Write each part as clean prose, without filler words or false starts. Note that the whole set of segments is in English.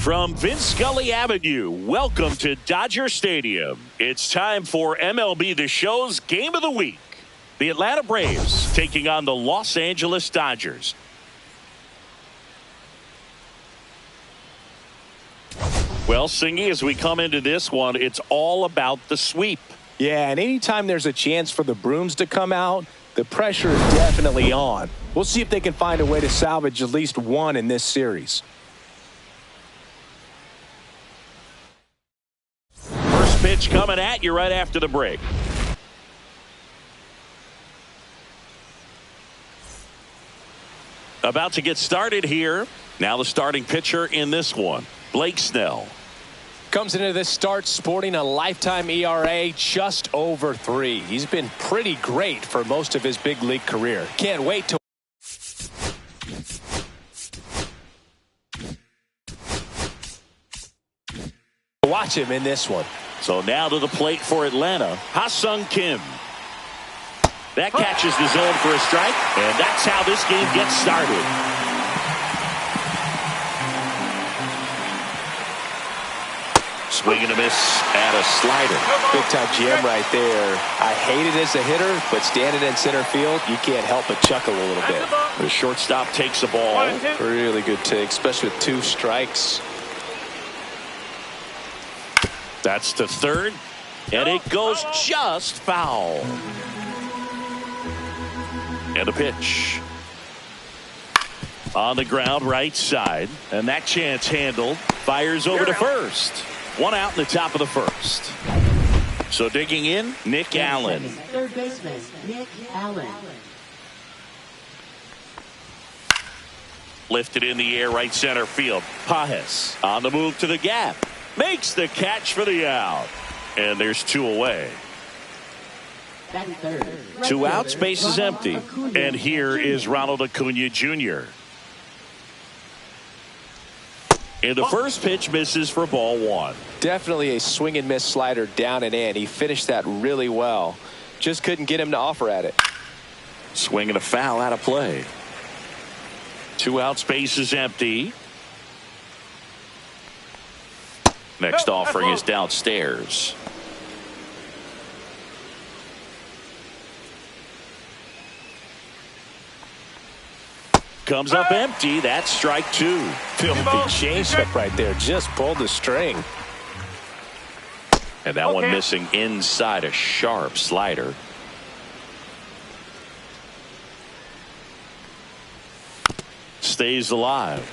From Vince Scully Avenue, welcome to Dodger Stadium. It's time for MLB The Show's Game of the Week. The Atlanta Braves taking on the Los Angeles Dodgers. Well, Singy, as we come into this one, it's all about the sweep. Yeah, and anytime there's a chance for the brooms to come out, the pressure is definitely on. We'll see if they can find a way to salvage at least one in this series. First pitch coming at you right after the break. About to get started here. Now the starting pitcher in this one, Blake Snell. Comes into this start sporting a lifetime ERA just over 3. He's been pretty great for most of his big league career. Can't wait to watch him in this one. So now to the plate for Atlanta, Ha-Sung Kim. That catches the zone for a strike, and that's how this game gets started. Swing and a miss at a slider. Big time jam right there. I hate it as a hitter, but standing in center field, you can't help but chuckle a little bit. The shortstop takes the ball. Really good take, especially with 2 strikes. That's to third, and it goes just foul. And a pitch. On the ground, right side, and that chance handled. Fires over to first. 1 out in the top of the first. So digging in, Nick Allen. Third baseman, Nick Allen. Lifted in the air, right center field. Pajes on the move to the gap. Makes the catch for the out. And there's 2 away. 2 outs, base is empty. And here is Ronald Acuna Jr. And the first pitch misses for ball 1. Definitely a swing and miss slider down and in. He finished that really well. Just couldn't get him to offer at it. Swing and a foul out of play. 2 outs, base is empty. Next offering is downstairs. Comes up empty. That's strike 2. Filthy changeup right there. Just pulled the string. And that one missing inside a sharp slider. Stays alive.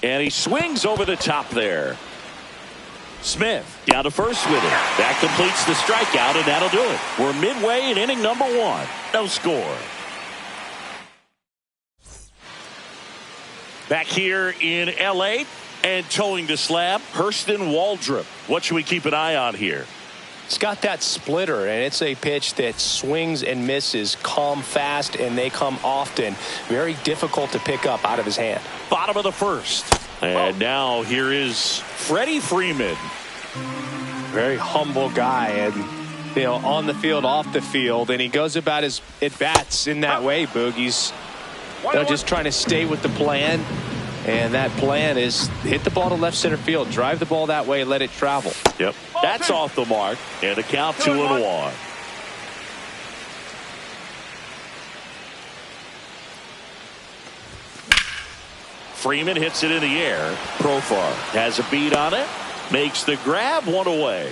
And he swings over the top there. Smith down to first with it. That completes the strikeout, and that'll do it. We're midway in inning number 1. No score. Back here in L.A. and towing the slab, Hurston Waldrop. What should we keep an eye on here? It's got that splitter, and it's a pitch that swings and misses, come fast, and they come often. Very difficult to pick up out of his hand. Bottom of the first. And now here is Freddie Freeman. Very humble guy, and on the field, off the field, and he goes about his at-bats in that way, Boogie's. Just trying to stay with the plan, and that plan is hit the ball to left center field, drive the ball that way, let it travel. Yep, that's off the mark, and a count 2-1. Freeman hits it in the air. Profar has a beat on it. Makes the grab, 1 away.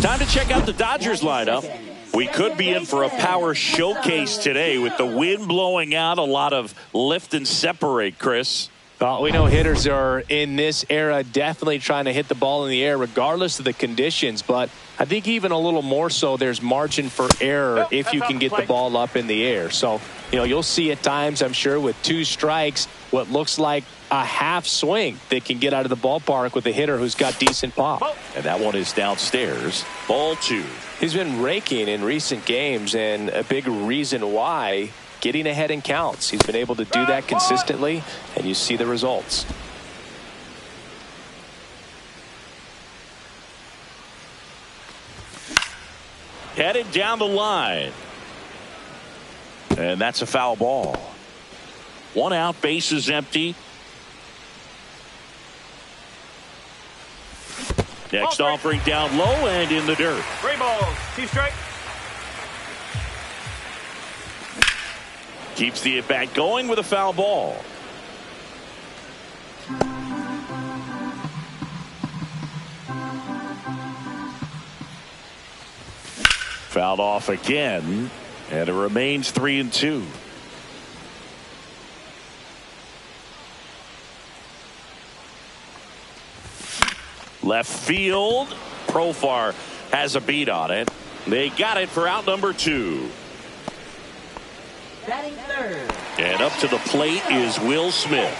Time to check out the Dodgers lineup. We could be in for a power showcase today with the wind blowing out. A lot of lift and separate, Chris. We know hitters are in this era definitely trying to hit the ball in the air regardless of the conditions, but I think even a little more so there's margin for error if you can get the ball up in the air. So, you'll see at times, I'm sure, with 2 strikes, what looks like a half swing that can get out of the ballpark with a hitter who's got decent pop. And that one is downstairs. Ball 2. He's been raking in recent games, and a big reason why, getting ahead in counts. He's been able to do that consistently, and you see the results. headed down the line. And that's a foul ball. 1 out, base is empty. Next offering down low and in the dirt. 3 balls, 2 strikes. Keeps the at-bat going with a foul ball. Fouled off again, and it remains 3-2. Left field. Profar has a beat on it. They got it for out number 2. Batting third. And up to the plate is Will Smith.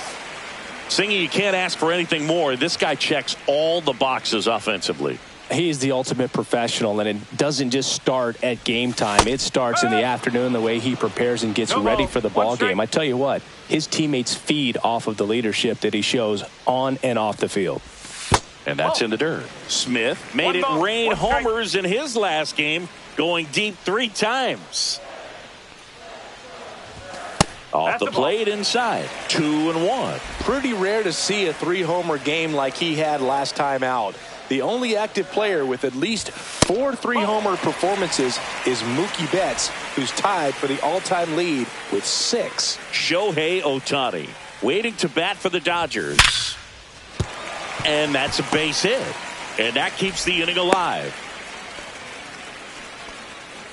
Singy, you can't ask for anything more. This guy checks all the boxes offensively. He's the ultimate professional, and it doesn't just start at game time. It starts in the afternoon, the way he prepares and gets ready for the ball game. I tell you what, his teammates feed off of the leadership that he shows on and off the field. And that's in the dirt. Smith made it rain homers in his last game, going deep 3 times. Off the plate inside. 2-1. Pretty rare to see a 3-homer game like he had last time out. The only active player with at least 4 3-homer performances is Mookie Betts, who's tied for the all-time lead with 6. Shohei Ohtani waiting to bat for the Dodgers. And that's a base hit. And that keeps the inning alive.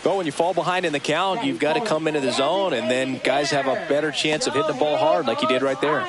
But when you fall behind in the count, you've got to come into the zone, and then guys have a better chance of hitting the ball hard like he did right there.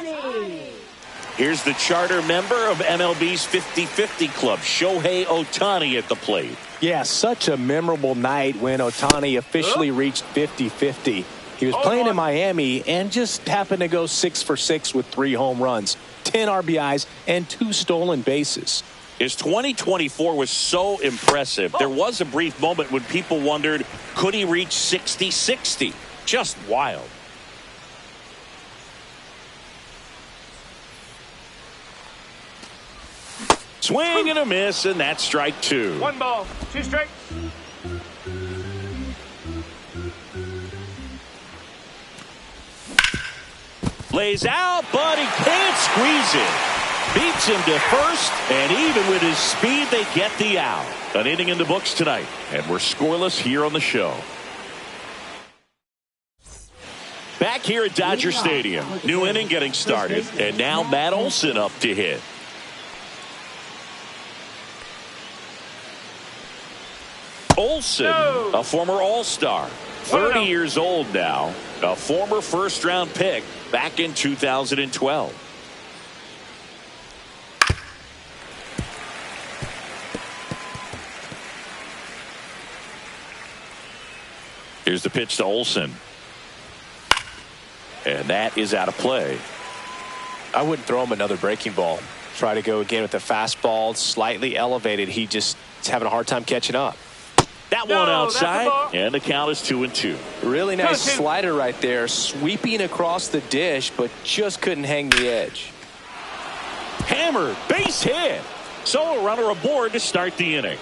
Here's the charter member of MLB's 50-50 club, Shohei Ohtani at the plate. Yeah, such a memorable night when Ohtani officially reached 50-50. He was playing in Miami and just happened to go 6 for 6 with 3 home runs, 10 RBIs, and 2 stolen bases. His 2024 was so impressive. There was a brief moment when people wondered, could he reach 60-60? Just wild. Swing and a miss, and that's strike 2. 1 ball, 2 strikes. Lays out, but he can't squeeze it. Beats him to first, and even with his speed, they get the out. An inning in the books tonight, and we're scoreless here on the show. Back here at Dodger Stadium, new inning getting started, and now Matt Olson up to hit. Olson, a former All-Star, 30 years old now, a former first-round pick back in 2012. Here's the pitch to Olson. And that is out of play. I wouldn't throw him another breaking ball. Try to go again with the fastball, slightly elevated. He just is having a hard time catching up. That one outside, and the count is 2-2. Really nice slider right there, sweeping across the dish, but just couldn't hang the edge. Hammered, base hit. So a runner aboard to start the inning.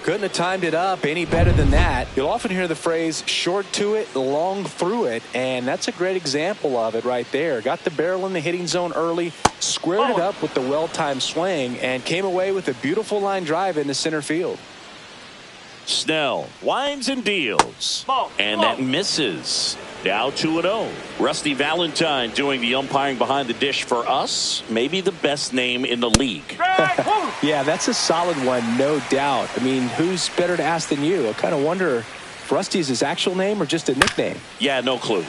Couldn't have timed it up any better than that. You'll often hear the phrase short to it, long through it, and that's a great example of it right there. Got the barrel in the hitting zone early, squared it up with the well-timed swing, and came away with a beautiful line drive into center field. Snell winds and deals, and that misses. Now 2-0. Rusty Valentine doing the umpiring behind the dish for us. Maybe the best name in the league. Yeah, that's a solid one, no doubt. I mean, who's better to ask than you? I kind of wonder if Rusty is his actual name or just a nickname. Yeah, no clue.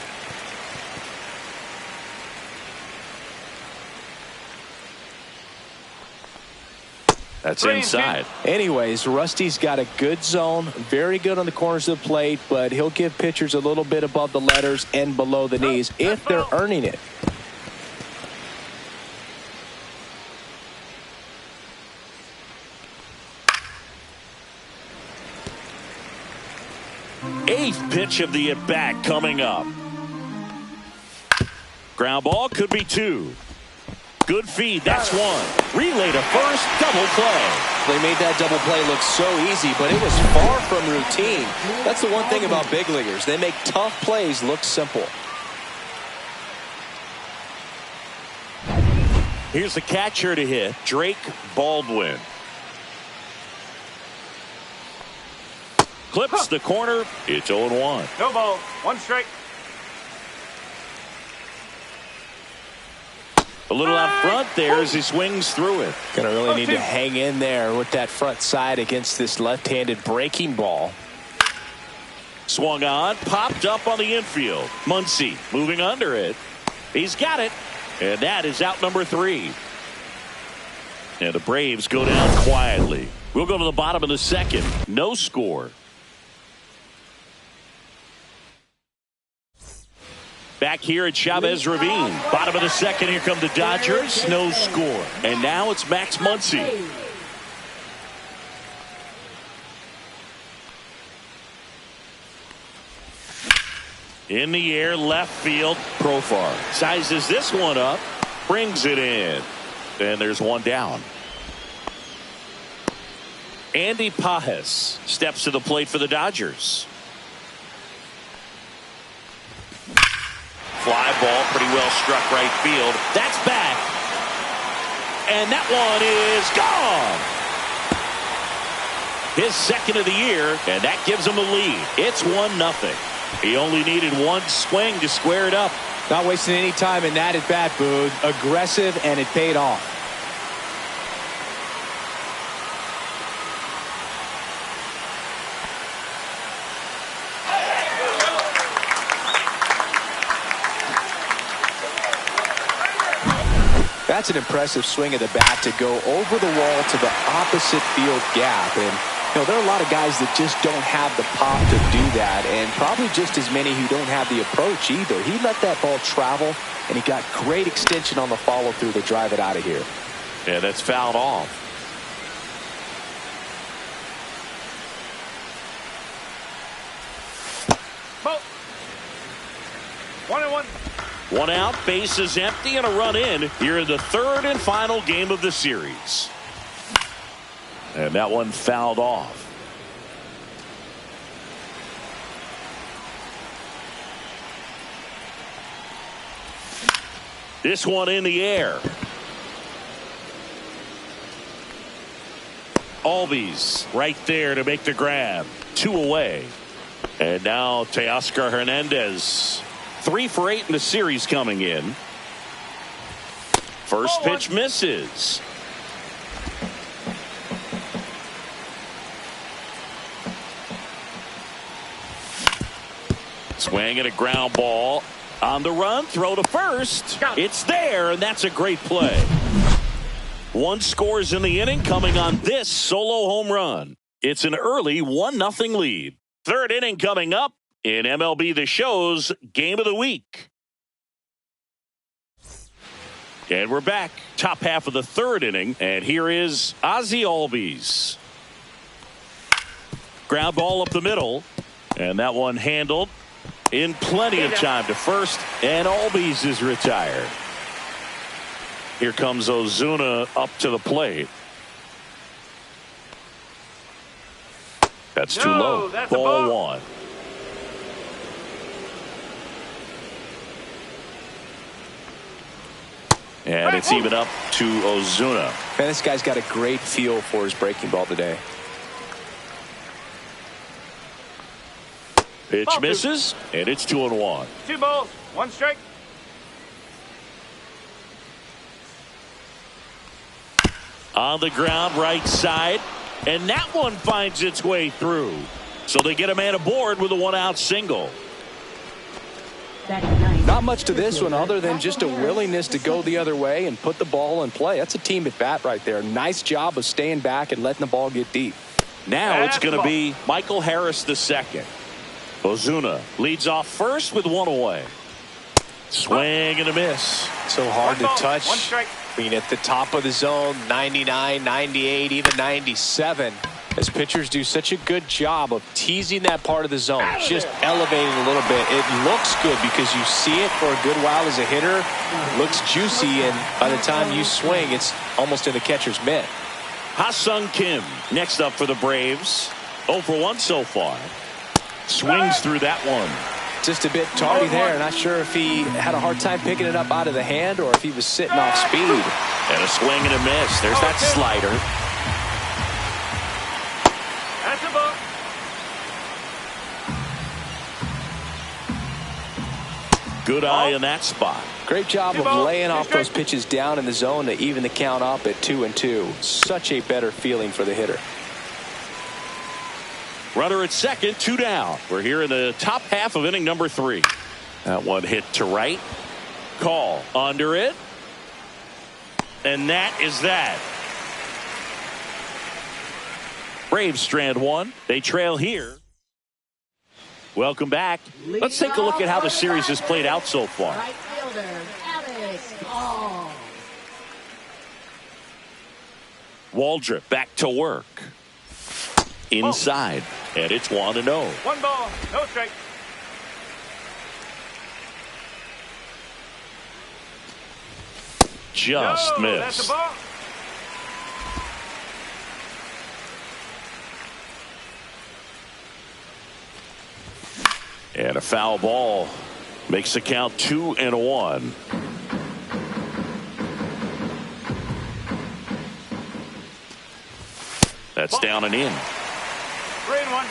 That's inside. Anyways, Rusty's got a good zone, very good on the corners of the plate, but he'll give pitchers a little bit above the letters and below the knees if they're earning it. Eighth pitch of the at-bat coming up. Ground ball, could be 2. Good feed. That's one. Relay to first. Double play. They made that double play look so easy, but it was far from routine. That's the one thing about big leaguers. They make tough plays look simple. Here's the catcher to hit, Drake Baldwin. Clips the corner. It's 0-1. No ball. 1 strike. A little out front there as he swings through it. Gonna really need to hang in there with that front side against this left-handed breaking ball. Swung on, popped up on the infield. Muncy moving under it. He's got it. And that is out number 3. And the Braves go down quietly. We'll go to the bottom of the second. No score. Back here at Chavez Ravine. Bottom of the second. Here come the Dodgers. No score. And now it's Max Muncy. In the air, left field. Profar sizes this one up. Brings it in. And there's one down. Andy Pajes steps to the plate for the Dodgers. Fly ball, pretty well struck right field. That's back. And that one is gone. His second of the year, and that gives him the lead. It's 1-0. He only needed one swing to square it up. Not wasting any time in that at bat, Boog. Aggressive, and it paid off. That's an impressive swing of the bat to go over the wall to the opposite field gap. And there are a lot of guys that just don't have the pop to do that, and probably just as many who don't have the approach either. He let that ball travel, and he got great extension on the follow-through to drive it out of here. Yeah, that's fouled off. Ball. 1-1. One out, base is empty, and a run in here in the third and final game of the series. And that one fouled off. This one in the air. Albies right there to make the grab. 2 away. And now Teoscar Hernandez. 3 for 8 in the series coming in. First pitch misses. Swing and a ground ball. On the run, throw to first. It's there, and that's a great play. 1 scores in the inning coming on this solo home run. It's an early 1-0 lead. Third inning coming up in MLB The Show's Game of the Week. And we're back. Top half of the third inning, and here is Ozzie Albies. Ground ball up the middle, and that one handled in plenty of time to first, and Albies is retired. Here comes Ozuna up to the plate. That's too low. Ball 1. And it's even up to Ozuna. Man, this guy's got a great feel for his breaking ball today. Pitch misses, and it's 2-1. 2 balls, 1 strike. On the ground, right side, and that one finds its way through. So they get a man aboard with a 1-out single. Not much to this one other than just a willingness to go the other way and put the ball in play. That's a team at bat right there. Nice job of staying back and letting the ball get deep. Now it's going to be Michael Harris II. Ozuna leads off first with 1 away. Swing and a miss. So hard to touch. 1 strike. I mean, at the top of the zone, 99, 98, even 97. As pitchers do such a good job of teasing that part of the zone, just elevating a little bit. It looks good because you see it for a good while as a hitter. It looks juicy, and by the time you swing, it's almost in the catcher's mitt. Ha-Sung Kim next up for the Braves. 0 for 1 so far. Swings through that one. Just a bit tardy there. Not sure if he had a hard time picking it up out of the hand or if he was sitting off speed. And a swing and a miss. There's that slider. That's a ball. Good eye in that spot. Great job of laying off those pitches down in the zone to even the count up at 2-2. Such a better feeling for the hitter. Runner at second, 2 down. We're here in the top half of inning number 3. That one hit to right. Call under it. And that is that. Braves strand 1. They trail here. Welcome back. Let's take a look at how the series has played out so far. Right fielder, Alex Hall. Waldrop back to work. Inside. And it's 1-0. 1 ball, no strike. Just No, that's a missed. ball. And a foul ball makes the count 2-1. That's down and in. 3-1.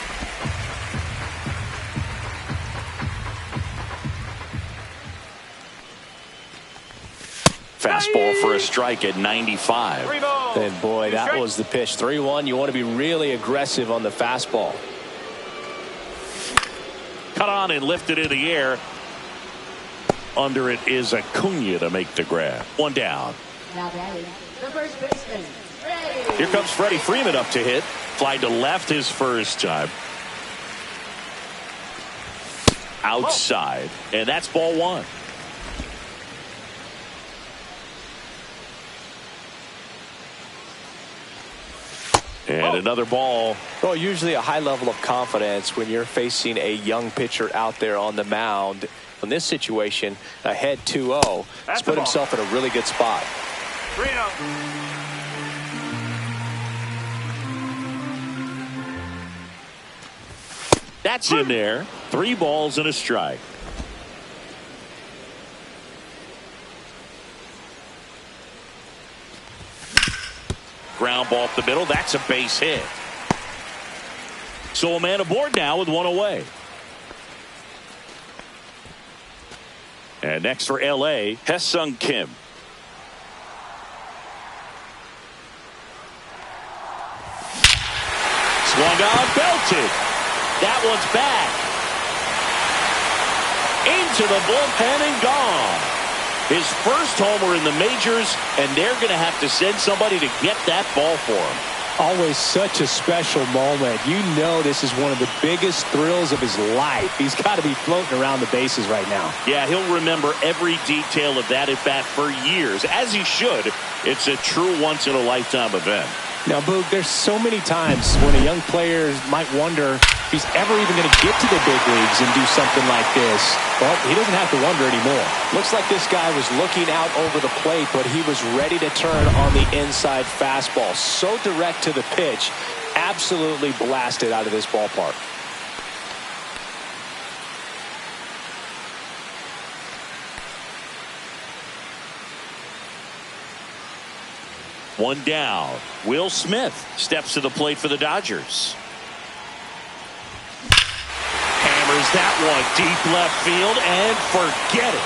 Fastball for a strike at 95. 3 balls. And boy, that was the pitch. 3-1. You want to be really aggressive on the fastball. Cut on and lifted in the air. Under it is Acuna to make the grab. 1 down. Now that is the first baseman, Freddie. Here comes Freddie Freeman up to hit. Fly to left his first time. Outside. And that's ball 1. And another ball. Well, usually a high level of confidence when you're facing a young pitcher out there on the mound. In this situation, ahead 2-0. He's put himself in a really good spot. 3-0. That's in there. 3 balls and a strike. Ground ball up the middle. That's a base hit. So a man aboard now with 1 away. And next for L.A., Ha-Sung Kim. Swung on, belted. That one's back. Into the bullpen and gone. His first homer in the majors, and they're going to have to send somebody to get that ball for him. Always such a special moment. You know this is one of the biggest thrills of his life. He's got to be floating around the bases right now. Yeah, he'll remember every detail of that at-bat for years, as he should. It's a true once-in-a-lifetime event. Now, Boog, there's so many times when a young player might wonder if he's ever even going to get to the big leagues and do something like this. Well, he doesn't have to wonder anymore. Looks like this guy was looking out over the plate, but he was ready to turn on the inside fastball. So direct to the pitch, absolutely blasted out of this ballpark. One down. Will Smith steps to the plate for the Dodgers. Hammers that one deep left field and forget it.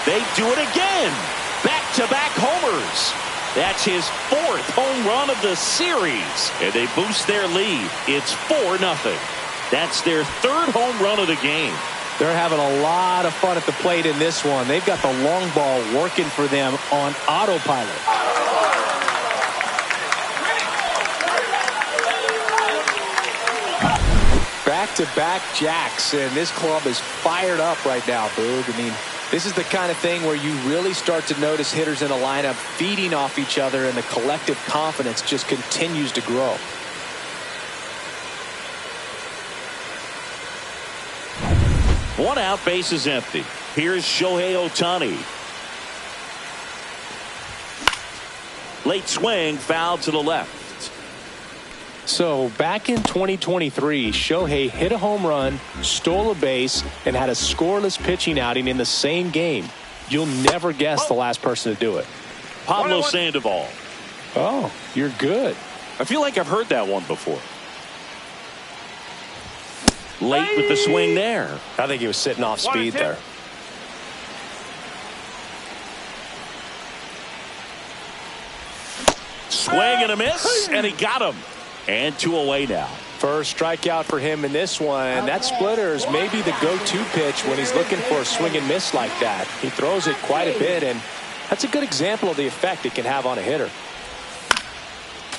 They do it again. Back-to-back homers. That's his 4th home run of the series. And they boost their lead. It's 4-0. That's their 3rd home run of the game. They're having a lot of fun at the plate in this one. They've got the long ball working for them on autopilot. Back-to-back jacks, and this club is fired up right now, Boog. I mean, This is the kind of thing where you really start to notice hitters in a lineup feeding off each other, and the collective confidence just continues to grow. One out, base is empty. Here's Shohei Ohtani. Late swing, foul to the left. So back in 2023, Shohei hit a home run, stole a base, and had a scoreless pitching outing in the same game. You'll never guess the last person to do it. Pablo Sandoval. Oh, you're good. I feel like I've heard that one before. Late with the swing there. I think he was sitting off speed there. Swing and a miss, and he got him. And 2 away now. First strikeout for him in this one. That splitter is maybe the go-to pitch when he's looking for a swing and miss like that. He throws it quite a bit, and that's a good example of the effect it can have on a hitter.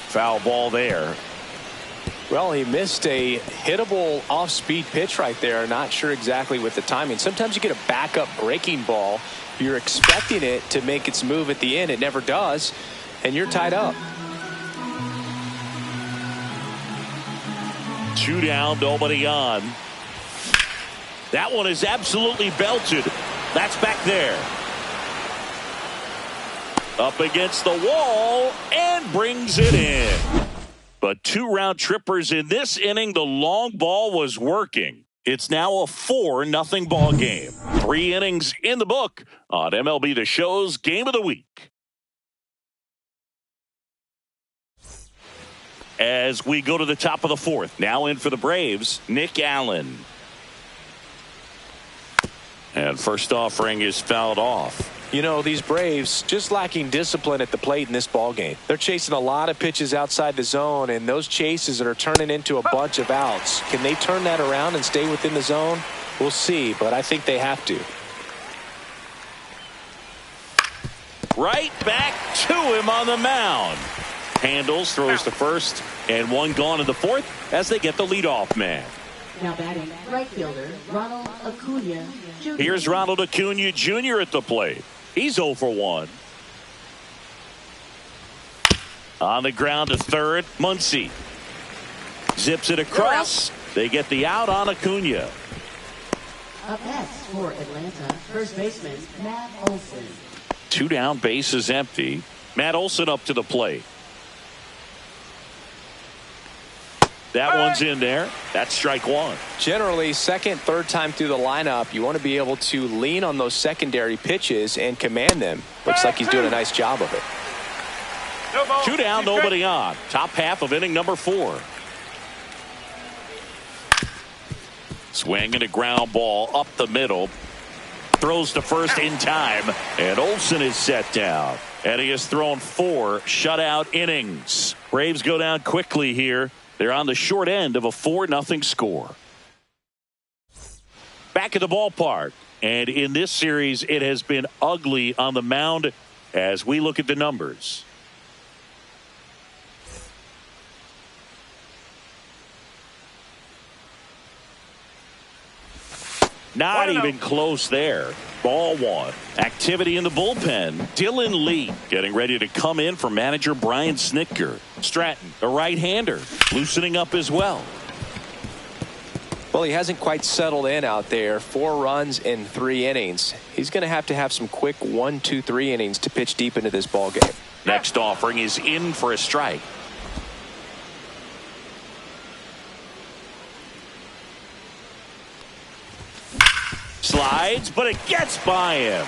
Foul ball there. Well, he missed a hittable off-speed pitch right there. Not sure exactly with the timing. Sometimes you get a backup breaking ball. You're expecting it to make its move at the end. It never does, and you're tied up. 2 down, nobody on. That one is absolutely belted. That's back there. Up against the wall and brings it in. But 2 round trippers in this inning. The long ball was working. It's now a 4-0 ball game. 3 innings in the book on MLB The Show's Game of the Week. As we go to the top of the 4th, now in for the Braves, Nick Allen. And first offering is fouled off. You know, these Braves just lacking discipline at the plate in this ball game. They're chasing a lot of pitches outside the zone, and those chases are turning into a bunch of outs. Can they turn that around and stay within the zone? We'll see, but I think they have to. Right back to him on the mound. Handles, throws to first, and 1 gone in the 4th as they get the leadoff man. Now batting right fielder Ronald Acuna Jr. Here's Ronald Acuna Jr. at the plate. He's 0 for 1. On the ground to third, Muncy. Zips it across. They get the out on Acuna. Up next for Atlanta, first baseman Matt Olson. 2 down, base is empty. Matt Olson up to the plate. That one's in there. That's strike 1. Generally, second, third time through the lineup, you want to be able to lean on those secondary pitches and command them. Looks like he's doing a nice job of it. 2 down, nobody on. Top half of inning number 4. Swing and a ground ball up the middle. Throws to first in time, and Olson is set down. And he has thrown 4 shutout innings. Braves go down quickly here. They're on the short end of a 4-0 score. Back at the ballpark. And in this series, it has been ugly on the mound as we look at the numbers. Not even close there. Ball 1. Activity in the bullpen. Dylan Lee getting ready to come in for manager Brian Snitker. Stratton, a right-hander, loosening up as well. Well, he hasn't quite settled in out there. 4 runs in 3 innings. He's going to have some quick 1, 2, 3 innings to pitch deep into this ball game. Next offering is in for a strike. Slides, but it gets by him.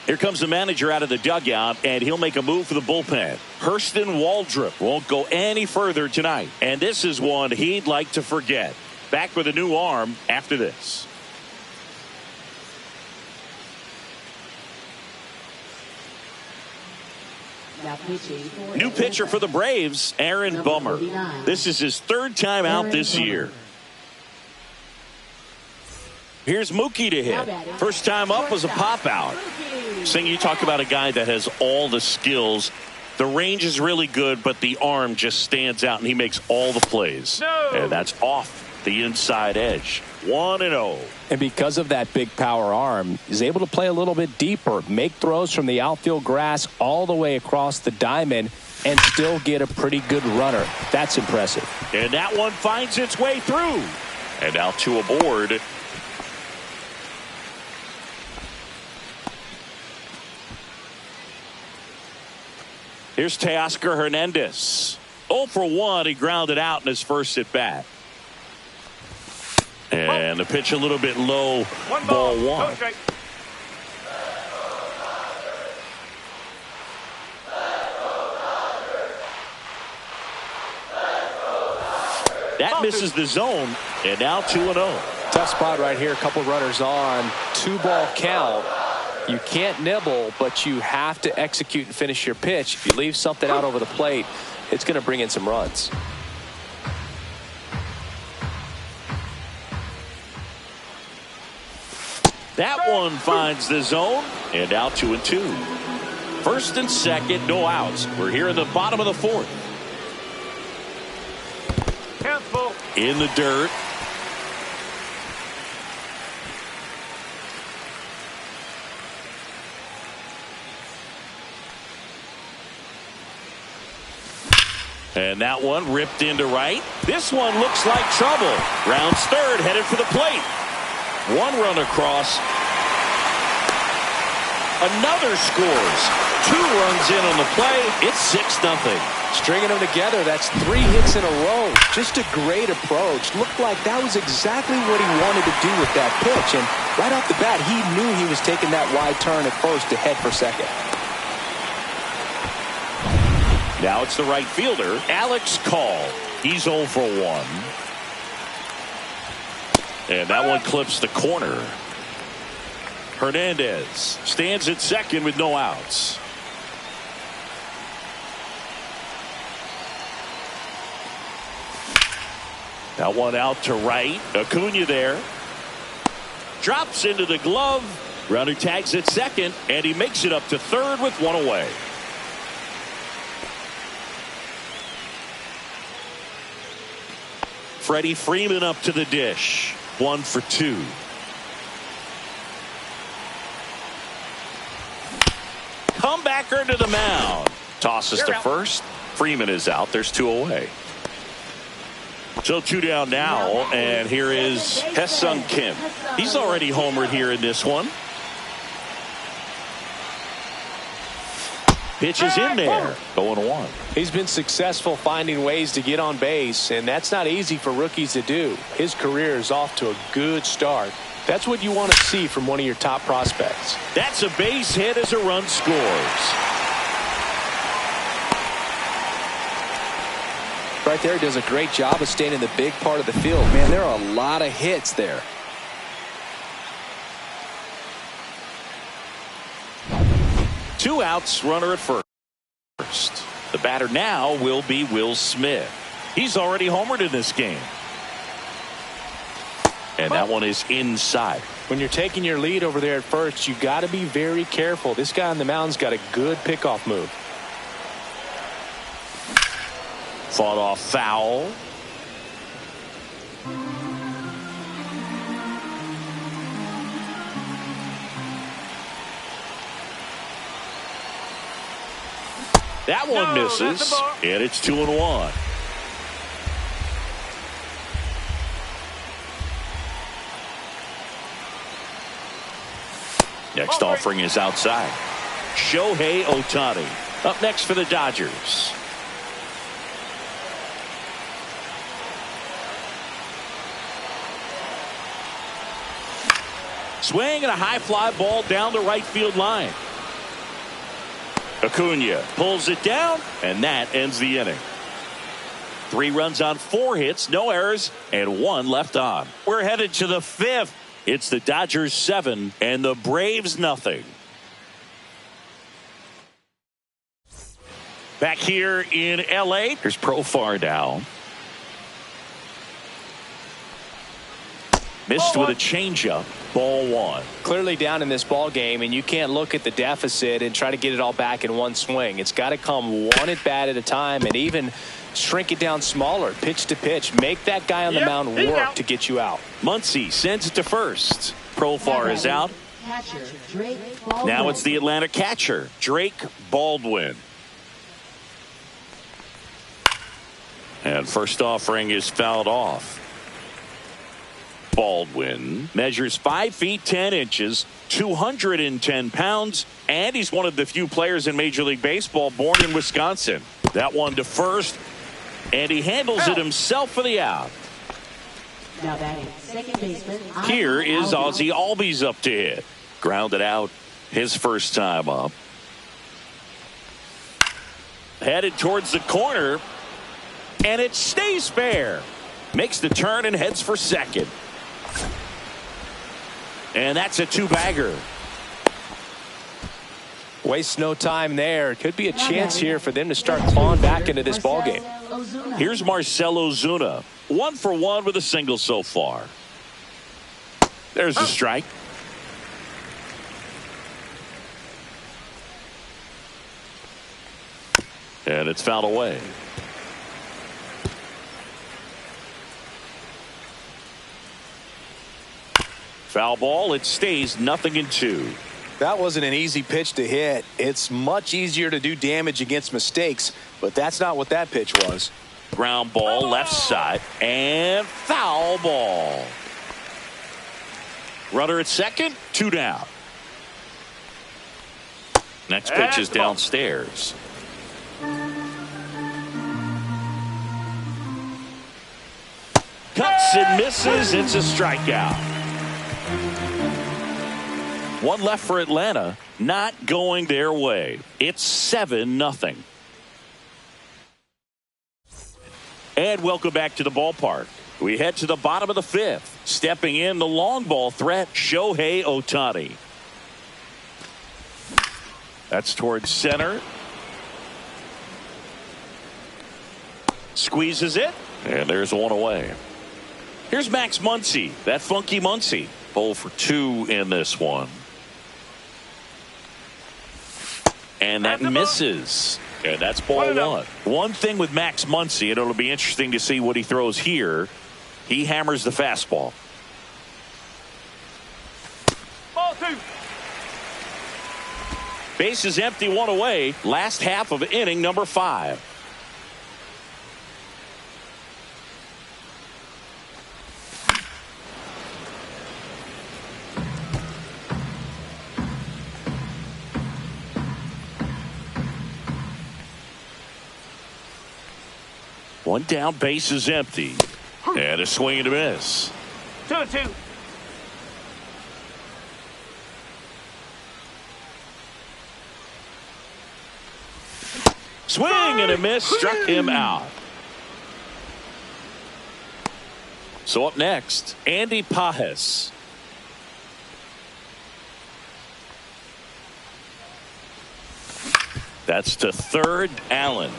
Here comes the manager out of the dugout, and he'll make a move for the bullpen. Hurston Waldrop won't go any further tonight, and this is one he'd like to forget. Back with a new arm after this. New pitcher for the Braves, Aaron Bummer. This is his 3rd time out this year. Here's Mookie to hit. First time up was a pop out. Sing, you talk about a guy that has all the skills The range is really good, but the arm just stands out, and he makes all the plays. No. And that's off the inside edge. 1-0. And because of that big power arm, he's able to play a little bit deeper, make throws from the outfield grass all the way across the diamond, and still get a pretty good runner. That's impressive. And that one finds its way through. And now 2 aboard. Here's Teoscar Hernandez. 0 for 1. He grounded out in his first at bat. And the pitch a little bit low. Ball 1. No strike. That misses the zone. And now 2-0. Tough spot right here. A couple runners on. 2-ball count. You can't nibble, but you have to execute and finish your pitch. If you leave something out over the plate, it's going to bring in some runs. That one finds the zone. And now 2-2. First and second, no outs. We're here in the bottom of the 4th. Count's full. In the dirt. And that one ripped into right. This one looks like trouble. Rounds third, headed for the plate. 1 run across. Another scores. 2 runs in on the play. It's 6-0. Stringing them together, that's 3 hits in a row. Just a great approach. Looked like that was exactly what he wanted to do with that pitch. And right off the bat, he knew he was taking that wide turn at first to head for second. Now it's the right fielder, Alex Call. He's 0 for 1. And that one clips the corner. Hernandez stands at second with no outs. That one out to right. Acuna there. Drops into the glove. Runner tags at second, and he makes it up to third with 1 away. Freddie Freeman up to the dish. 1 for 2. Comebacker to the mound. Tosses to first. Freeman is out. There's 2 away. So 2 down now, and here is Hesung Kim. He's already homered here in this one. Pitch is in there. 0-1. He's been successful finding ways to get on base, and that's not easy for rookies to do. His career is off to a good start. That's what you want to see from one of your top prospects. That's a base hit as a run scores. Right there, does a great job of staying in the big part of the field. Man, there are a lot of hits there. Two outs, runner at first. The batter now will be Will Smith. He's already homered in this game. And that one is inside. When you're taking your lead over there at first, you got to be very careful. This guy on the mound's got a good pickoff move. Fought off foul. That one misses, and it's 2-1. Next offering is outside. Shohei Ohtani up next for the Dodgers. Swing and a high fly ball down the right field line. Acuna pulls it down, and that ends the inning. 3 runs on 4 hits, no errors, and 1 left on. We're headed to the 5th. It's the Dodgers 7 and the Braves nothing. Back here in LA, here's Profar down. Missed with a changeup. Ball one. Clearly down in this ball game, and you can't look at the deficit and try to get it all back in one swing. It's got to come one at bat at a time, and even shrink it down smaller, pitch to pitch. Make that guy on the mound work to get you out. Muncy sends it to first. Profar is out. Now it's the Atlanta catcher, Drake Baldwin. And first offering is fouled off. Baldwin measures 5 feet 10 inches, 210 pounds, and he's one of the few players in Major League Baseball born in Wisconsin. That one to first, and he handles it himself for the out. Now batting second baseman. Here is Ozzie Albies up to hit. Grounded out his first time up. Headed towards the corner, and it stays fair. Makes the turn and heads for second. And that's a two-bagger. Waste no time there. Could be a chance here for them to start clawing back into this ball game. Here's Marcell Ozuna. 1 for 1 with a single so far. There's a strike. And it's fouled away. Foul ball. It stays 0-2. That wasn't an easy pitch to hit. It's much easier to do damage against mistakes, but that's not what that pitch was. Ground ball left side and foul ball. Runner at second, 2 down. Next pitch is downstairs. Cuts and misses. It's a strikeout. One left for Atlanta, not going their way. It's 7-0. And welcome back to the ballpark. We head to the bottom of the 5th. Stepping in the long ball threat, Shohei Ohtani. That's towards center. Squeezes it, and there's one away. Here's Max Muncy, that funky Muncy. 0 for 2 in this one. And that misses. And that's ball one. One thing with Max Muncy, and it'll be interesting to see what he throws here. He hammers the fastball. Ball 2. Base is empty, 1 away. Last half of inning number 5. One down, base is empty. And a swing and a miss. 2-2. Swing and a miss, struck him out. So up next, Andy Pajes. That's to third, Allen.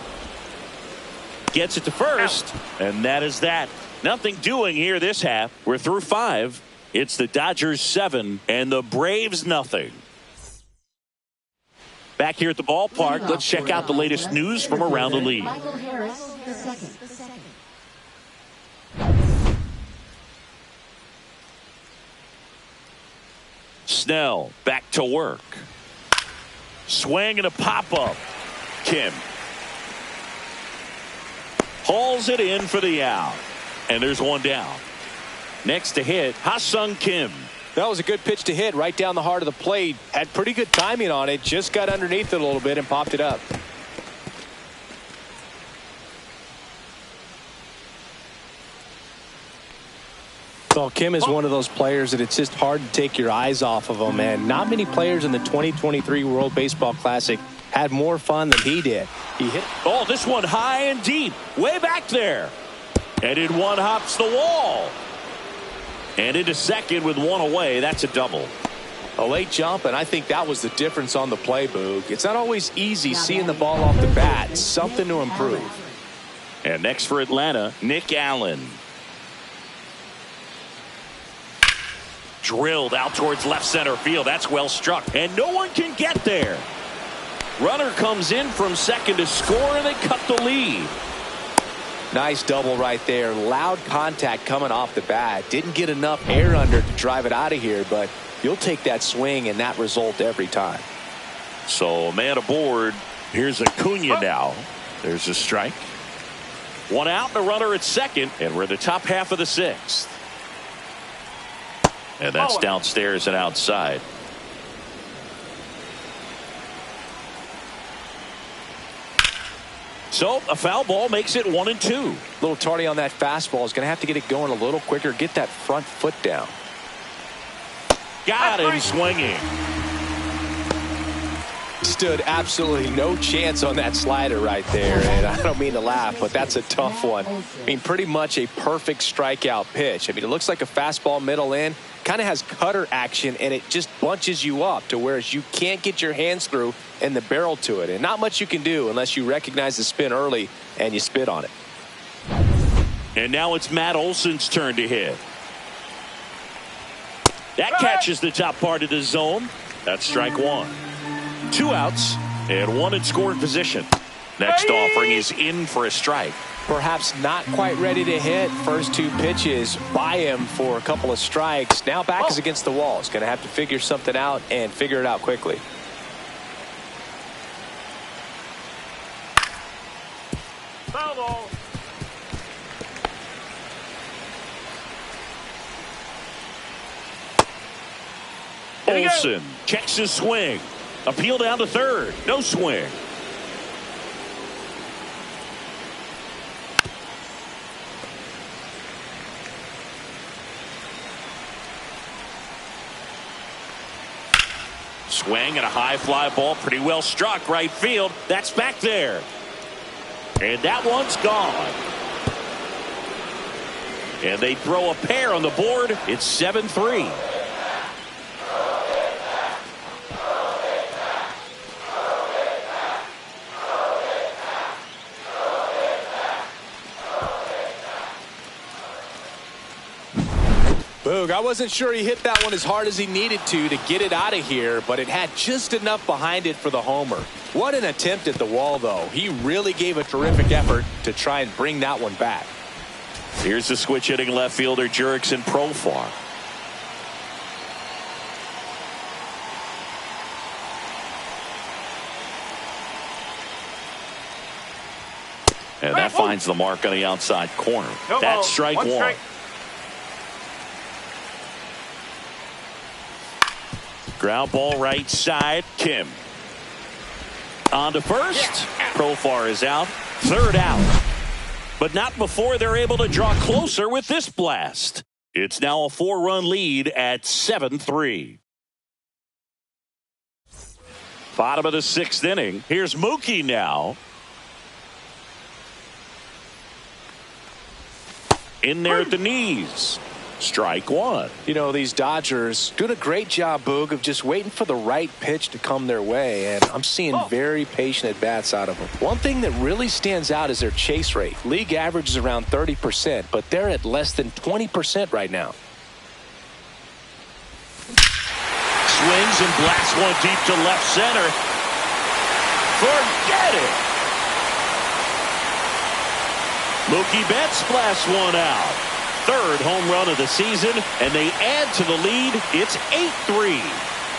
Gets it to first, and that is that. Nothing doing here this half. We're through 5. It's the Dodgers 7 and the Braves nothing. Back here at the ballpark, let's check out the latest news from around the league. Michael Harris, second. Snell back to work. Swing and a pop-up. Kim hauls it in for the out. And there's one down. Next to hit, Ha-Sung Kim. That was a good pitch to hit right down the heart of the plate. Had pretty good timing on it. Just got underneath it a little bit and popped it up. Well, Kim is one of those players that it's just hard to take your eyes off of him. And not many players in the 2023 World Baseball Classic had more fun than he did. He hit. Oh, this one high and deep. Way back there. And in one hops the wall. And into second with one away. That's a double. A late jump, and I think that was the difference on the play, Boog. It's not always easy seeing the ball off the bat. Something to improve. And next for Atlanta, Nick Allen. Drilled out towards left center field. That's well struck. And no one can get there. Runner comes in from second to score, and they cut the lead. Nice double right there. Loud contact coming off the bat. Didn't get enough air under to drive it out of here, but you'll take that swing and that result every time. So a man aboard. Here's Acuna now. There's a strike. One out and a runner at second, and we're in the top half of the sixth. And that's downstairs and outside. So a foul ball makes it 1-2. A little tardy on that fastball. Is going to have to get it going a little quicker. Get that front foot down. Got him swinging. Stood absolutely no chance on that slider right there, and I don't mean to laugh, but that's a tough one. I mean, pretty much a perfect strikeout pitch. I mean, it looks like a fastball middle in, kind of has cutter action, and it just bunches you up to whereas you can't get your hands through and the barrel to it, and not much you can do unless you recognize the spin early and you spit on it. And now it's Matt Olson's turn to hit. That catches the top part of the zone. That's strike one. 2 outs and 1 in scoring position. Next offering is in for a strike. Perhaps not quite ready to hit. First 2 pitches by him for a couple of strikes. Now back is against the wall. He's going to have to figure something out and figure it out quickly. Foul ball. Olson checks his swing. Appeal down to third. No swing. Swing and a high fly ball. Pretty well struck right field. That's back there. And that one's gone. And they throw a pair on the board. It's 7-3. Boog, I wasn't sure he hit that one as hard as he needed to get it out of here, but it had just enough behind it for the homer. What an attempt at the wall, though. He really gave a terrific effort to try and bring that one back. Here's the switch hitting left fielder Jurickson Profar. And that finds the mark on the outside corner. That's strike one. Ground ball right side. Kim. On to first. Profar is out. Third out. But not before they're able to draw closer with this blast. It's now a 4-run lead at 7-3. Bottom of the 6th inning. Here's Mookie now. In there at the knees. Strike one. You know, these Dodgers doing a great job, Boog, of just waiting for the right pitch to come their way, and I'm seeing very patient at-bats out of them. One thing that really stands out is their chase rate. League average is around 30%, but they're at less than 20% right now. Swings and blasts one deep to left center. Forget it. Mookie Betts blasts one out. Third home run of the season, and they add to the lead. It's 8-3.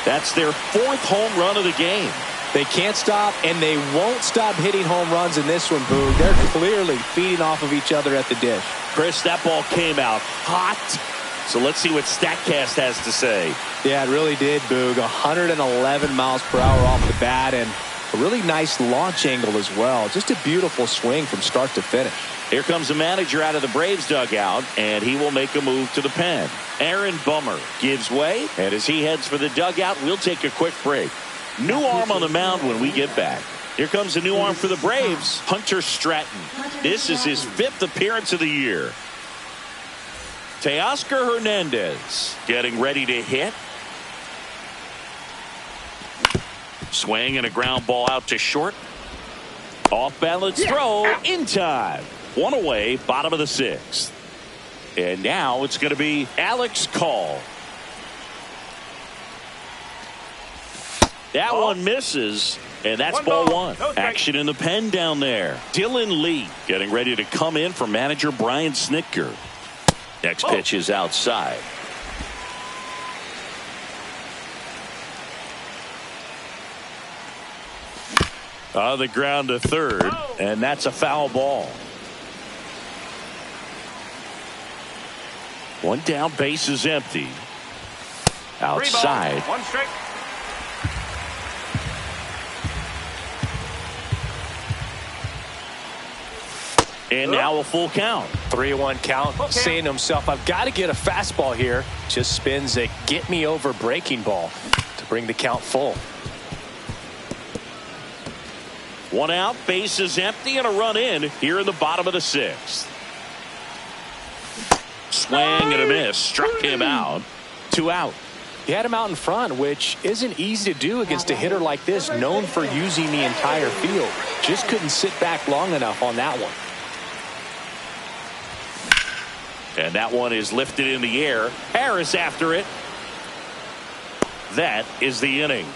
That's their 4th home run of the game. They can't stop, and they won't stop hitting home runs in this one, Boog. They're clearly feeding off of each other at the dish. Chris, that ball came out hot. So let's see what StatCast has to say. Yeah, it really did, Boog. 111 miles per hour off the bat, and a really nice launch angle as well. Just a beautiful swing from start to finish. Here comes the manager out of the Braves dugout, and he will make a move to the pen. Aaron Bummer gives way, and as he heads for the dugout, we'll take a quick break. New arm on the mound when we get back. Here comes a new arm for the Braves, Hunter Stratton. This is his 5th appearance of the year. Teoscar Hernandez getting ready to hit. Swing and a ground ball out to short. Off balance throw in time. One away, bottom of the 6th. And now it's going to be Alex Call. That one misses, and that's ball one. Action in the pen down there. Dylan Lee getting ready to come in for manager Brian Snitker. Next pitch is outside. On the ground to third, and that's a foul ball. One down, base is empty. Outside. 1 strike. And now a full count. 3-1 count. Saying to himself, I've got to get a fastball here. Just spins a get me over breaking ball to bring the count full. 1 out, base is empty, and a run in here in the bottom of the 6th. Swing and a miss. Struck him out. 2 out. He had him out in front, which isn't easy to do against a hitter like this, known for using the entire field. Just couldn't sit back long enough on that one. And that one is lifted in the air. Harris after it. That is the inning.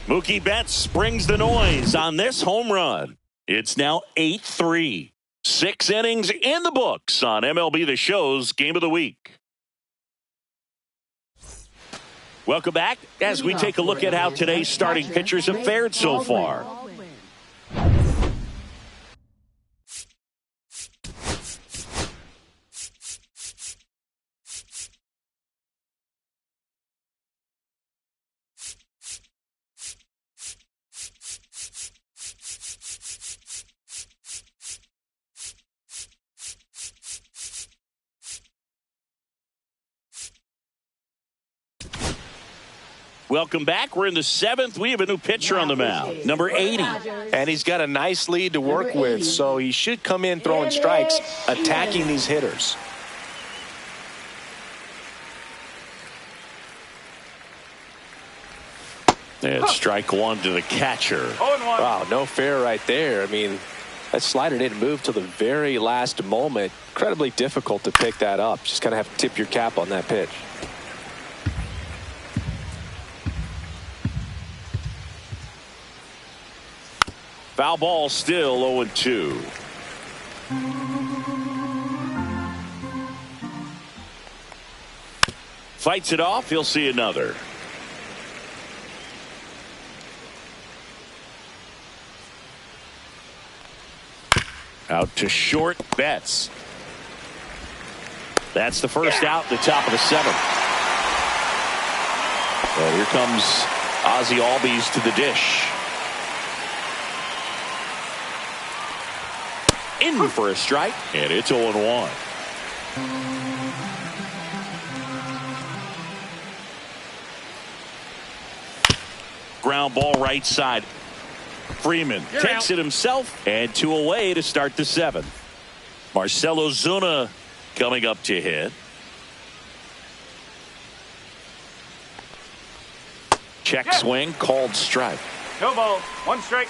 Mookie Betts brings the noise on this home run. It's now 8-3. 6 innings in the books on MLB The Show's Game of the Week. Welcome back as we take a look at how today's starting pitchers have fared so far. Welcome back. We're in the 7th. We have a new pitcher on the mound, number 80. And he's got a nice lead to work with, so he should come in throwing strikes, attacking these hitters. And strike one to the catcher. Wow, no fair right there. I mean, that slider didn't move till the very last moment. Incredibly difficult to pick that up. Just kind of have to tip your cap on that pitch. Foul ball, still 0-2. Fights it off. He'll see another. Out to short, Betts. That's the first out, the top of the 7th. Well, here comes Ozzie Albies to the dish. In for a strike, and it's 0-1. Ground ball right side. Freeman takes it himself, and 2 away to start the 7th. Marcell Ozuna coming up to hit. Check swing, called strike. No ball, 1 strike.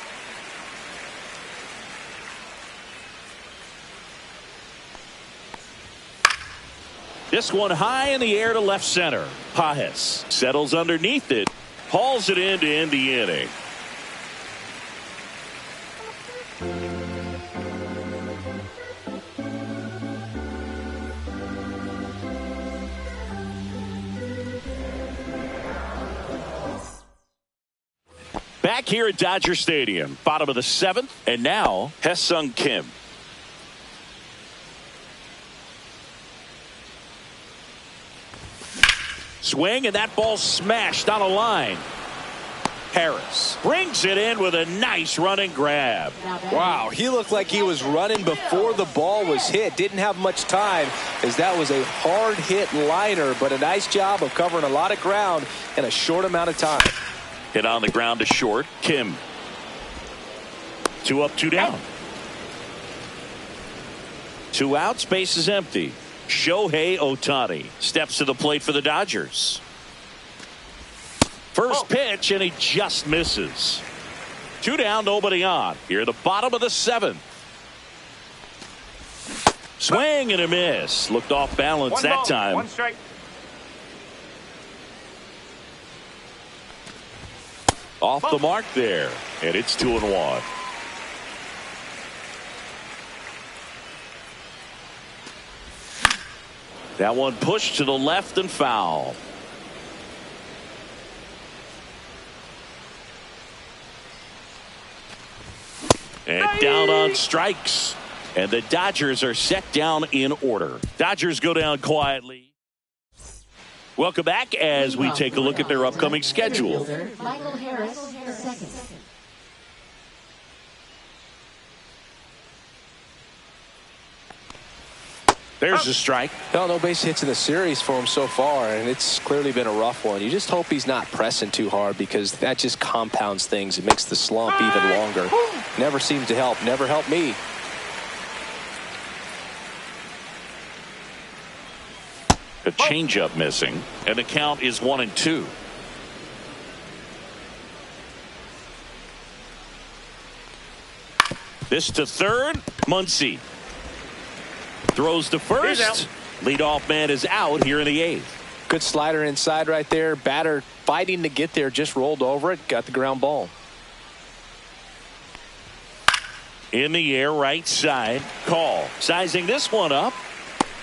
This one high in the air to left center. Pajes settles underneath it, hauls it in to end the inning. Back here at Dodger Stadium, bottom of the 7th, and now Ha-Seong Kim. Swing, and that ball smashed on a line. Harris brings it in with a nice running grab. Wow, he looked like he was running before the ball was hit. Didn't have much time, as that was a hard hit liner, but a nice job of covering a lot of ground in a short amount of time. Hit on the ground to short. Kim. 2 up, 2 down. 2 outs, base is empty. Shohei Ohtani steps to the plate for the Dodgers. First pitch, and he just misses. 2 down, nobody on. Here at the bottom of the 7th. Swing and a miss. Looked off balance that time. 1 strike. Off the mark there, and it's 2-1. That one pushed to the left and foul. And down on strikes. And the Dodgers are set down in order. Dodgers go down quietly. Welcome back as we take a look at their upcoming schedule. Michael Harris, second. There's a strike. No base hits in the series for him so far, and it's clearly been a rough one. You just hope he's not pressing too hard because that just compounds things. It makes the slump even longer. Never seems to help. Never helped me. A changeup missing, and the count is 1-2. This to third. Muncy throws to first. Leadoff man is out here in the 8th. Good slider inside right there. Batter fighting to get there, just rolled over it, got the ground ball. In the air, right side. Call. Sizing this one up.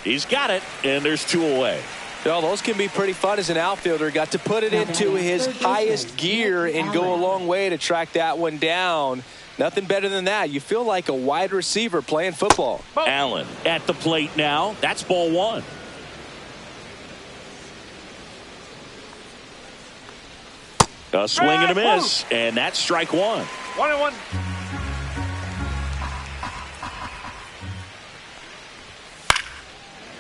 He's got it, and there's 2 away. Well, those can be pretty fun as an outfielder. Got to put it into his highest gear and go a long way to track that one down. Nothing better than that. You feel like a wide receiver playing football. Allen at the plate now. That's ball 1. A swing and a miss, and that's strike 1. 1-1.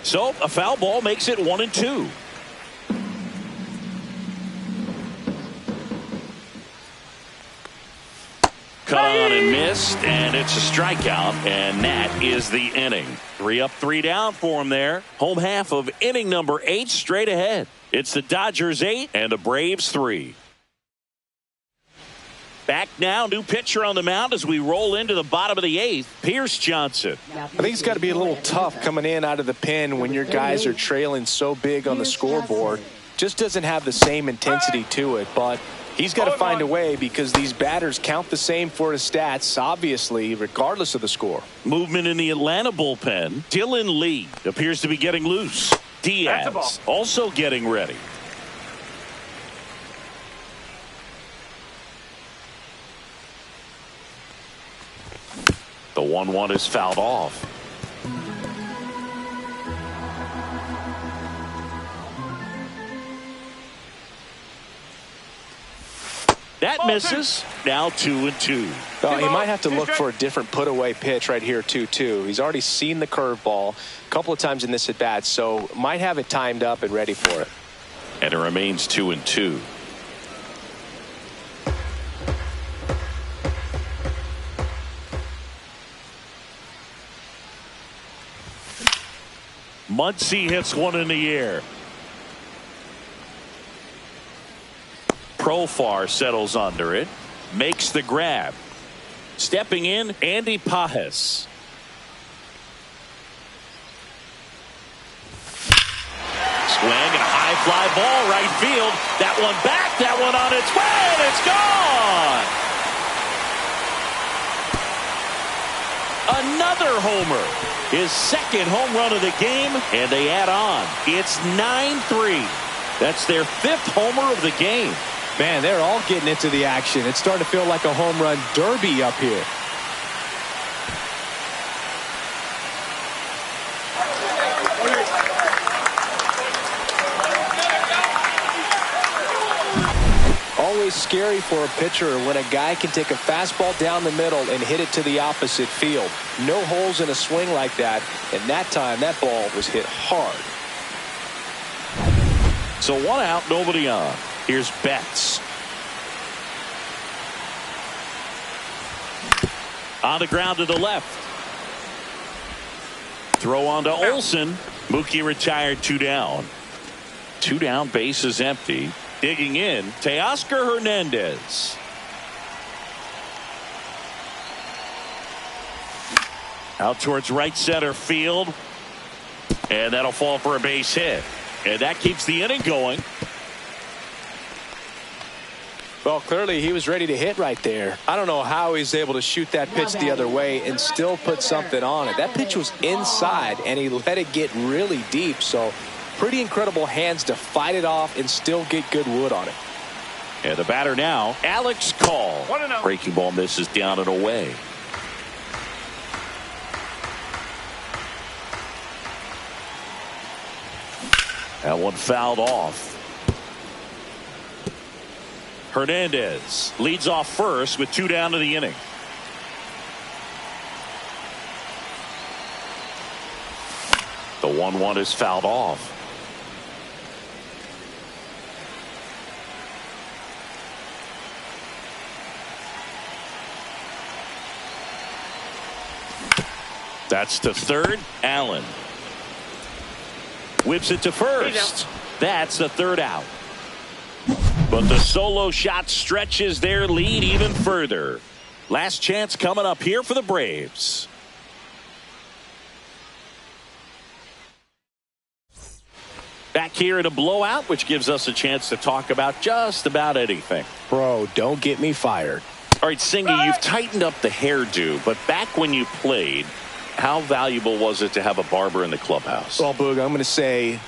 So a foul ball makes it 1-2. Cut on and missed, and it's a strikeout, and that is the inning. 3 up, 3 down for him there. Home half of inning number 8 straight ahead. It's the Dodgers 8 and the Braves 3. Back now, new pitcher on the mound as we roll into the bottom of the 8th. Pierce Johnson. I think it's got to be a little tough coming in out of the pen when your guys are trailing so big on the scoreboard. Just doesn't have the same intensity to it, but he's got to find a way because these batters count the same for his stats, obviously, regardless of the score. Movement in the Atlanta bullpen. Dylan Lee appears to be getting loose. Diaz also getting ready. The 1-1 is fouled off. That misses. Now 2-2. He might have to look for a different put-away pitch right here, 2-2. He's already seen the curveball a couple of times in this at-bat, so might have it timed up and ready for it. And it remains 2-2. Muncy hits one in the air. Profar settles under it. Makes the grab. Stepping in, Andy Pajes. Swing and a high fly ball right field. That one back. That one on its way. And it's gone. Another homer. His second home run of the game, and they add on. It's 9-3. That's their 5th homer of the game. Man, they're all getting into the action. It's starting to feel like a home run derby up here. Always scary for a pitcher when a guy can take a fastball down the middle and hit it to the opposite field. No holes in a swing like that, and that time that ball was hit hard. So 1 out, nobody on. Here's Betts. On the ground to the left. Throw on to Olsen. Mookie retired 2 down. 2 down, base is empty. Digging in, Teoscar Hernandez. Out towards right center field. And that'll fall for a base hit. And that keeps the inning going. Well, clearly he was ready to hit right there. I don't know how he's able to shoot that pitch the other way and still put something on it. That pitch was inside, and he let it get really deep. So pretty incredible hands to fight it off and still get good wood on it. And the batter now, Alex Call. Breaking ball misses down and away. That one fouled off. Hernandez leads off first with 2 down to the inning. The 1-1 is fouled off. That's to third. Allen whips it to first. That's the third out. But the solo shot stretches their lead even further. Last chance coming up here for the Braves. Back here in a blowout, which gives us a chance to talk about just about anything. Bro, don't get me fired. All right, Singy, you've tightened up the hairdo, but back when you played, how valuable was it to have a barber in the clubhouse? Well, Boog, I'm going to say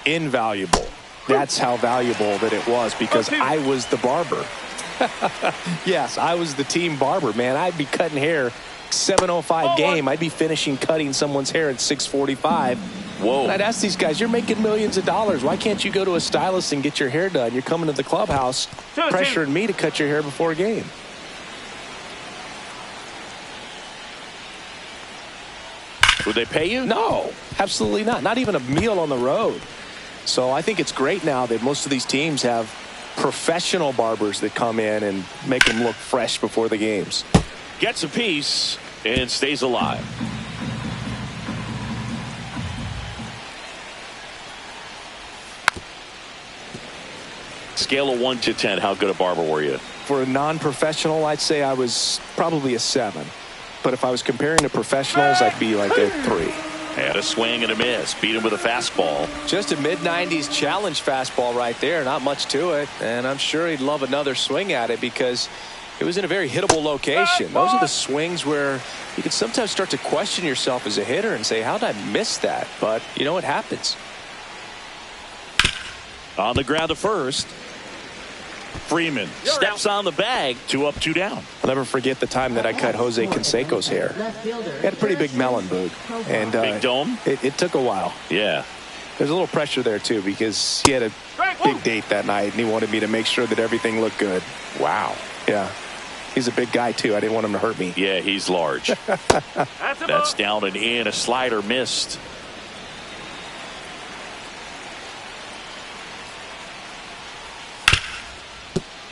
invaluable. That's how valuable that it was, because I was the barber. Yes, I was the team barber, man. I'd be cutting hair 7:05 game. I'd be finishing cutting someone's hair at 6:45. Whoa. And I'd ask these guys, you're making millions of dollars. Why can't you go to a stylist and get your hair done? You're coming to the clubhouse pressuring me to cut your hair before a game. Would they pay you? No, absolutely not. Not even a meal on the road. So I think it's great now that most of these teams have professional barbers that come in and make them look fresh before the games. Gets a piece and stays alive. Scale of 1 to 10, how good a barber were you? For a non-professional, I'd say I was probably a 7. But if I was comparing to professionals, I'd be like a 3. Had a swing and a miss. Beat him with a fastball. Just a mid-90s challenge fastball right there. Not much to it. And I'm sure he'd love another swing at it because it was in a very hittable location. Those are the swings where you can sometimes start to question yourself as a hitter and say, how did I miss that? But, you know, it happens. On the ground to first. Freeman steps on the bag. 2 up, 2 down. I'll never forget the time that I cut Jose Canseco's hair. He had a pretty big melon, Boog. And big dome? It took a while. Yeah. There's a little pressure there, too, because he had a big date that night, and he wanted me to make sure that everything looked good. Wow. Yeah. He's a big guy, too. I didn't want him to hurt me. Yeah, he's large. That's down and in. A slider missed.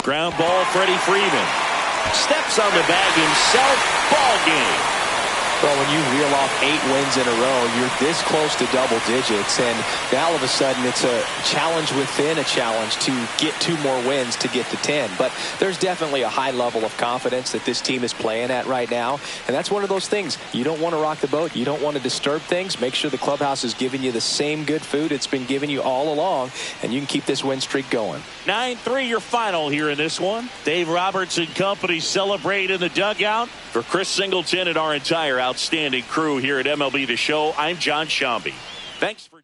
Ground ball, Freddie Freeman. Steps on the bag himself. Ball game. Well, when you reel off 8 wins in a row, you're this close to double digits, and now all of a sudden it's a challenge within a challenge to get 2 more wins to get to 10. But there's definitely a high level of confidence that this team is playing at right now, and that's one of those things. You don't want to rock the boat. You don't want to disturb things. Make sure the clubhouse is giving you the same good food it's been giving you all along, and you can keep this win streak going. 9-3 your final here in this one. Dave Roberts and company celebrate in the dugout. For Chris Singleton and our entire outstanding crew here at MLB The Show, I'm John Shambi. Thanks for